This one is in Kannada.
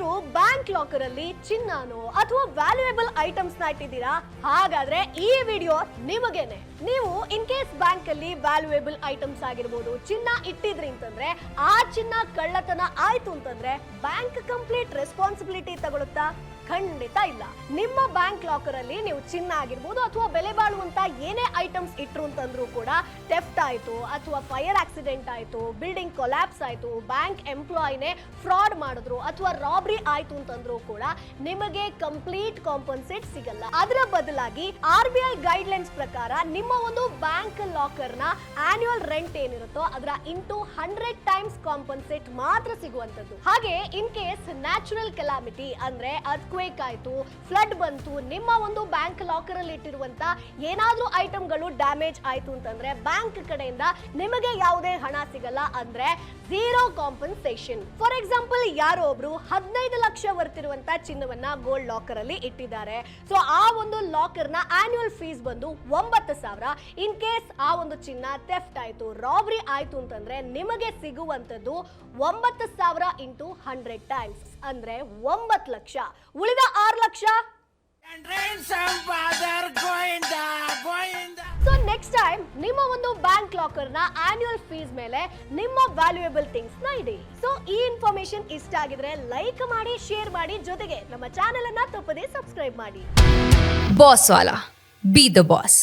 ನೀವು ಬ್ಯಾಂಕ್ ಲಾಕರ್ ಅಲ್ಲಿ ಚಿನ್ನನೋ ಅಥವಾ ವ್ಯಾಲ್ಯೂಯಬಲ್ ಐಟಮ್ಸ್ ನ ಇಟ್ಟಿದ್ದೀರಾ? ಹಾಗಾದ್ರೆ ಈ ವಿಡಿಯೋ ನಿಮಗೇನೆ. ನೀವು ಇನ್ ಕೇಸ್ ಬ್ಯಾಂಕ್ ಅಲ್ಲಿ ವ್ಯಾಲ್ಯೂಯಬಲ್ ಐಟಮ್ಸ್ ಆಗಿರ್ಬೋದು, ಚಿನ್ನ ಇಟ್ಟಿದ್ರಿ ಅಂತಂದ್ರೆ ಆ ಚಿನ್ನ ಕಳ್ಳತನ ಆಯ್ತು ಅಂತಂದ್ರೆ ಬ್ಯಾಂಕ್ ಕಂಪ್ಲೀಟ್ ರೆಸ್ಪಾನ್ಸಿಬಿಲಿಟಿ ತಗೊಳುತ್ತಾ? ಖಂಡಿತ ಇಲ್ಲ. ನಿಮ್ಮ ಬ್ಯಾಂಕ್ ಲಾಕರ್ ಅಲ್ಲಿ ನೀವು ಚಿನ್ನ ಆಗಿರ್ಬೋದು ಅಥವಾ ಬೆಲೆ ಬಾಳುವಂತ ಏನೇ ಐಟಮ್ಸ್ ಇಟ್ರು ಅಂತಂದ್ರೂ ಕೂಡ ಥೆಫ್ಟ್ ಆಯ್ತು ಅಥವಾ ಫೈರ್ ಆಕ್ಸಿಡೆಂಟ್ ಆಯ್ತು, ಬಿಲ್ಡಿಂಗ್ ಕೊಲ್ಯಾಪ್ಸ್ ಆಯ್ತು, ಬ್ಯಾಂಕ್ ಎಂಪ್ಲಾಯಿನೇ ಫ್ರಾಡ್ ಮಾಡಿದ್ರು ಅಥವಾ ರಾಬ್ರಿ ಆಯ್ತು ಅಂತಂದ್ರೂ ಕೂಡ ನಿಮಗೆ ಕಂಪ್ಲೀಟ್ ಕಾಂಪನ್ಸೇಟ್ ಸಿಗಲ್ಲ. ಅದರ ಬದಲಾಗಿ RBI ಗೈಡ್ಲೈನ್ಸ್ ಪ್ರಕಾರ ನಿಮ್ಮ ಒಂದು ಬ್ಯಾಂಕ್ ಲಾಕರ್ ನ ಆನ್ಯುವಲ್ ರೆಂಟ್ ಏನಿರುತ್ತೋ ಅದರ ಇಂಟು 100 ಟೈಮ್ಸ್ ಕಾಂಪನ್ಸೇಟ್ ಮಾತ್ರ ಸಿಗುವಂತದ್ದು. ಹಾಗೆ ಇನ್ ಕೇಸ್ ನ್ಯಾಚುರಲ್ ಕೆಲಾಮಿಟಿ ಅಂದ್ರೆ ಕ್ವೇಕ್ ಆಯ್ತು, ಫ್ಲಡ್ ಬಂತು, ನಿಮ್ಮ ಒಂದು ಬ್ಯಾಂಕ್ ಲಾಕರ್ ಅಲ್ಲಿ ಇಟ್ಟಿರುವಂತ ಏನಾದ್ರೂ ಐಟಮ್ಗಳು ಡ್ಯಾಮೇಜ್ ಆಯ್ತು ಅಂತಂದ್ರೆ ಬ್ಯಾಂಕ್ ಕಡೆಯಿಂದ ನಿಮಗೆ ಯಾವುದೇ ಹಣ ಸಿಗಲ್ಲ, ಅಂದ್ರೆ ಝೀರೋ ಕಾಂಪನ್ಸೇಷನ್. ಫಾರ್ ಎಕ್ಸಾಂಪಲ್, ಯಾರೋ ಒಬ್ರು 15 ಲಕ್ಷ ವರ್ತಿರುವಂತ ಚಿನ್ನವನ್ನ ಗೋಲ್ಡ್ ಲಾಕರ್ ಅಲ್ಲಿ ಇಟ್ಟಿದ್ದಾರೆ. ಸೊ ಆ ಒಂದು ಲಾಕರ್ ನ ಆನ್ಯುವಲ್ ಫೀಸ್ ಬಂದು 9,000. ಇನ್ ಕೇಸ್ ಆ ಒಂದು ಚಿನ್ನ ಥೆಫ್ಟ್ ಆಯ್ತು, ರಾಬ್ರಿ ಆಯ್ತು ಅಂತಂದ್ರೆ ನಿಮಗೆ ಸಿಗುವಂತದ್ದು 9,000 ಇಂಟು 100 ಟೈಮ್ಸ್ ಅಂದ್ರೆ 9 ಲಕ್ಷ. ಉಳಿದ 6 ಲಕ್ಷ ಸೊ ನೆಕ್ಸ್ಟ್ ಟೈಮ್ ನಿಮ್ಮ ಒಂದು ಬ್ಯಾಂಕ್ ಲಾಕರ್ ನ ಆನ್ಯುವಲ್ ಫೀಸ್ ಮೇಲೆ ನಿಮ್ಮ ವ್ಯಾಲ್ಯೂಯಬಲ್ ಥಿಂಗ್ಸ್ ನ ಇಡಿ. ಸೊ ಈ ಇನ್ಫಾರ್ಮೇಶನ್ ಇಷ್ಟ ಆಗಿದ್ರೆ ಲೈಕ್ ಮಾಡಿ, ಶೇರ್ ಮಾಡಿ, ಜೊತೆಗೆ ನಮ್ಮ ಚಾನೆಲ್ ಅನ್ನ ತಪ್ಪದೇ ಸಬ್ಸ್ಕ್ರೈಬ್ ಮಾಡಿ. Boss Vala, B the boss.